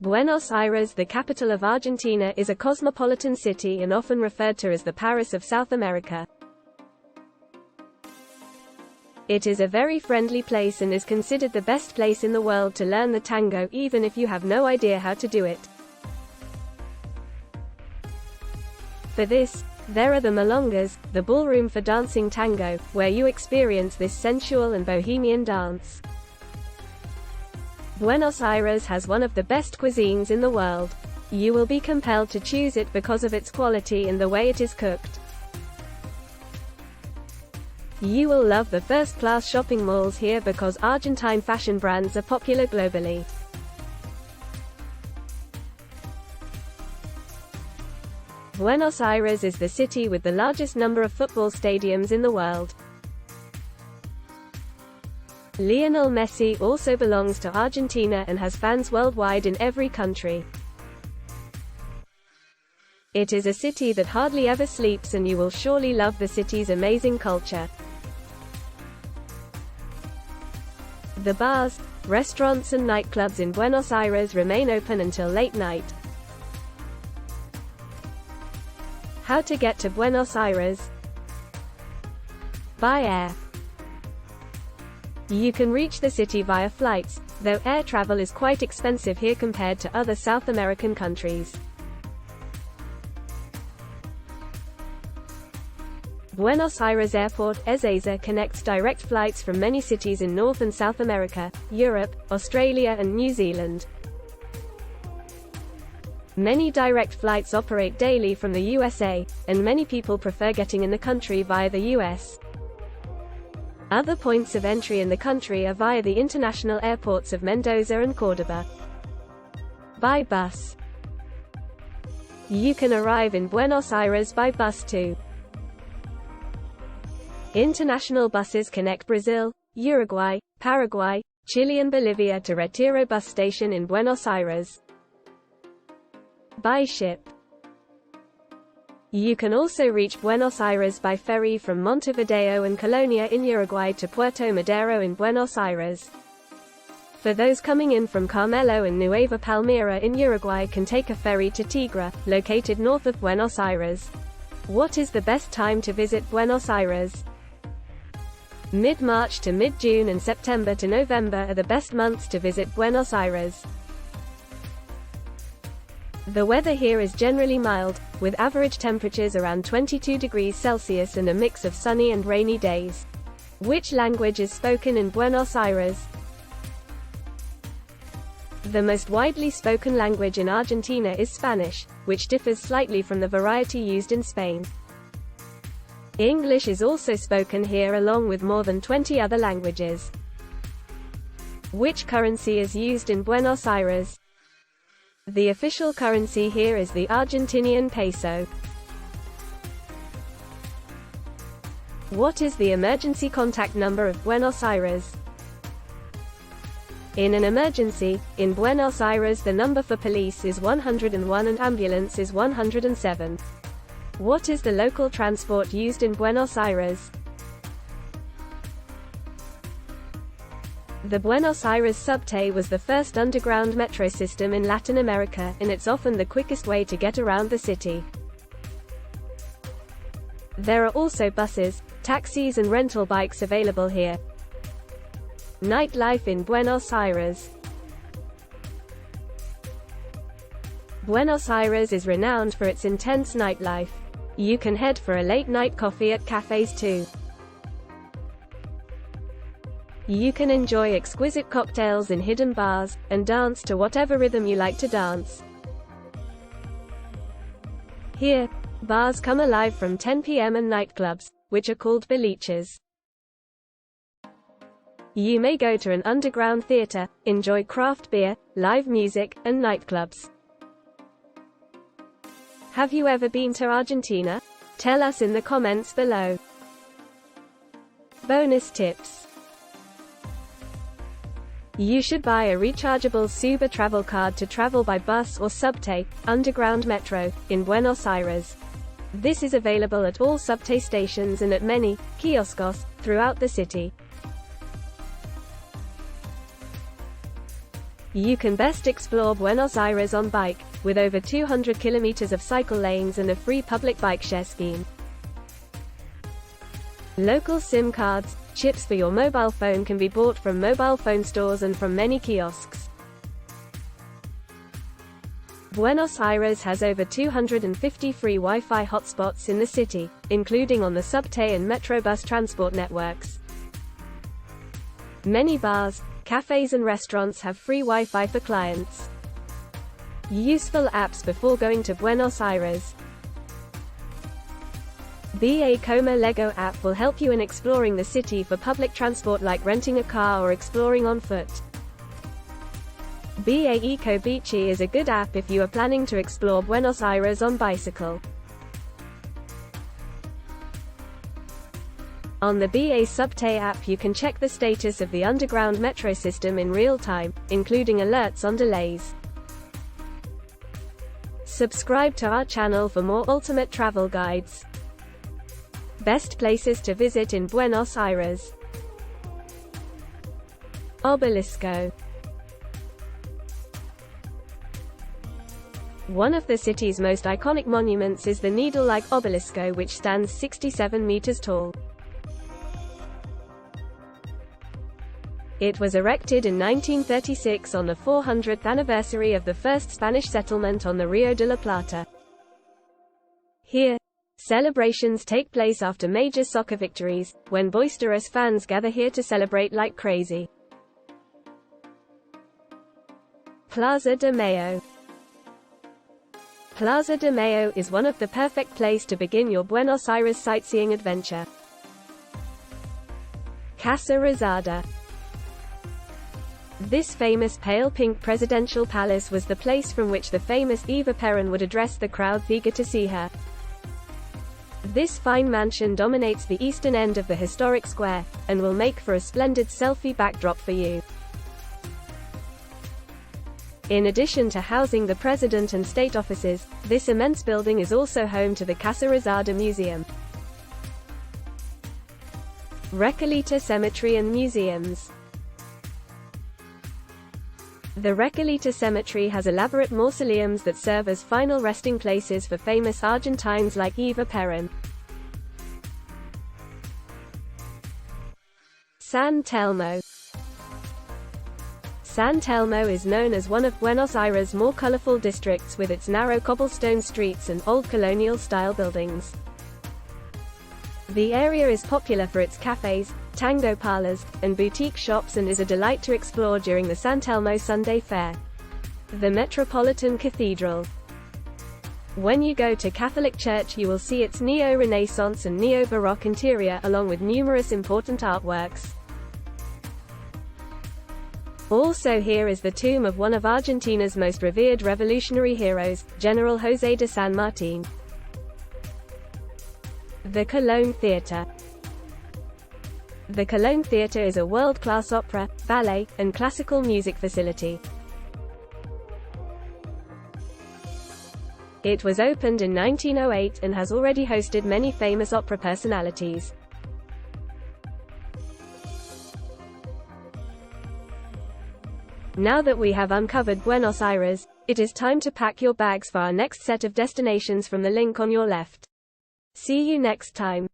Buenos Aires, the capital of Argentina, is a cosmopolitan city and often referred to as the Paris of South America. It is a very friendly place and is considered the best place in the world to learn the tango, even if you have no idea how to do it. For this, there are the milongas, the ballroom for dancing tango, where you experience this sensual and bohemian dance. Buenos Aires has one of the best cuisines in the world. You will be compelled to choose it because of its quality and the way it is cooked. You will love the first-class shopping malls here because Argentine fashion brands are popular globally. Buenos Aires is the city with the largest number of football stadiums in the world. Lionel Messi also belongs to Argentina and has fans worldwide in every country. It is a city that hardly ever sleeps, and you will surely love the city's amazing culture. The bars, restaurants and nightclubs in Buenos Aires remain open until late night. How to get to Buenos Aires? By air. You can reach the city via flights, though air travel is quite expensive here compared to other South American countries. Buenos Aires Airport, Ezeiza, connects direct flights from many cities in North and South America, Europe, Australia and New Zealand. Many direct flights operate daily from the USA, and many people prefer getting in the country via the US. Other points of entry in the country are via the international airports of Mendoza and Córdoba. By bus. You can arrive in Buenos Aires by bus too. International buses connect Brazil, Uruguay, Paraguay, Chile and Bolivia to Retiro bus station in Buenos Aires. By ship. You can also reach Buenos Aires by ferry from Montevideo and Colonia in Uruguay to Puerto Madero in Buenos Aires. For those coming in from Carmelo and Nueva Palmira in Uruguay can take a ferry to Tigre, located north of Buenos Aires. What is the best time to visit Buenos Aires? Mid-March to mid-June and September to November are the best months to visit Buenos Aires. The weather here is generally mild, with average temperatures around 22 degrees Celsius and a mix of sunny and rainy days. Which language is spoken in Buenos Aires? The most widely spoken language in Argentina is Spanish, which differs slightly from the variety used in Spain. English is also spoken here along with more than 20 other languages. Which currency is used in Buenos Aires? The official currency here is the Argentinian peso. What is the emergency contact number of Buenos Aires? In an emergency, in Buenos Aires the number for police is 101 and ambulance is 107. What is the local transport used in Buenos Aires? The Buenos Aires subte was the first underground metro system in Latin America, and it's often the quickest way to get around the city. There are also buses, taxis and rental bikes available here. Nightlife in Buenos Aires. Buenos Aires is renowned for its intense nightlife. You can head for a late-night coffee at cafes too. You can enjoy exquisite cocktails in hidden bars, and dance to whatever rhythm you like to dance. Here, bars come alive from 10 p.m. and nightclubs, which are called boliches. You may go to an underground theater, enjoy craft beer, live music, and nightclubs. Have you ever been to Argentina? Tell us in the comments below. Bonus tips. You should buy a rechargeable Suba travel card to travel by bus or subte, underground metro, in Buenos Aires. This is available at all subte stations and at many kioscos throughout the city. You can best explore Buenos Aires on bike, with over 200 kilometers of cycle lanes and a free public bike share scheme. Local SIM cards, chips for your mobile phone can be bought from mobile phone stores and from many kiosks. Buenos Aires has over 250 free Wi-Fi hotspots in the city, including on the subte and Metrobus transport networks. Many bars, cafes and restaurants have free Wi-Fi for clients. Useful apps before going to Buenos Aires. BA Como Lego app will help you in exploring the city for public transport like renting a car or exploring on foot. BA Eco Bici is a good app if you are planning to explore Buenos Aires on bicycle. On the BA Subte app you can check the status of the underground metro system in real time, including alerts on delays. Subscribe to our channel for more ultimate travel guides. Best places to visit in Buenos Aires. Obelisco. One of the city's most iconic monuments is the needle-like obelisco, which stands 67 meters tall. It was erected in 1936 on the 400th anniversary of the first Spanish settlement on the Rio de la Plata. Here, celebrations take place after major soccer victories, when boisterous fans gather here to celebrate like crazy. Plaza de Mayo. Plaza de Mayo is one of the perfect place to begin your Buenos Aires sightseeing adventure. Casa Rosada. This famous pale pink presidential palace was the place from which the famous Eva Perón would address the crowd eager to see her. This fine mansion dominates the eastern end of the historic square, and will make for a splendid selfie backdrop for you. In addition to housing the president and state offices, this immense building is also home to the Casa Rosada Museum. Recoleta Cemetery and Museums. The Recoleta Cemetery has elaborate mausoleums that serve as final resting places for famous Argentines like Eva Perón. San Telmo. San Telmo is known as one of Buenos Aires' more colorful districts with its narrow cobblestone streets and old colonial-style buildings. The area is popular for its cafes, tango parlors, and boutique shops and is a delight to explore during the San Telmo Sunday Fair. The Metropolitan Cathedral. When you go to Catholic Church you will see its Neo-Renaissance and Neo-Baroque interior along with numerous important artworks. Also here is the tomb of one of Argentina's most revered revolutionary heroes, General José de San Martín. The Colón Theatre. The Colón Theatre is a world-class opera, ballet, and classical music facility. It was opened in 1908 and has already hosted many famous opera personalities. Now that we have uncovered Buenos Aires, it is time to pack your bags for our next set of destinations from the link on your left. See you next time.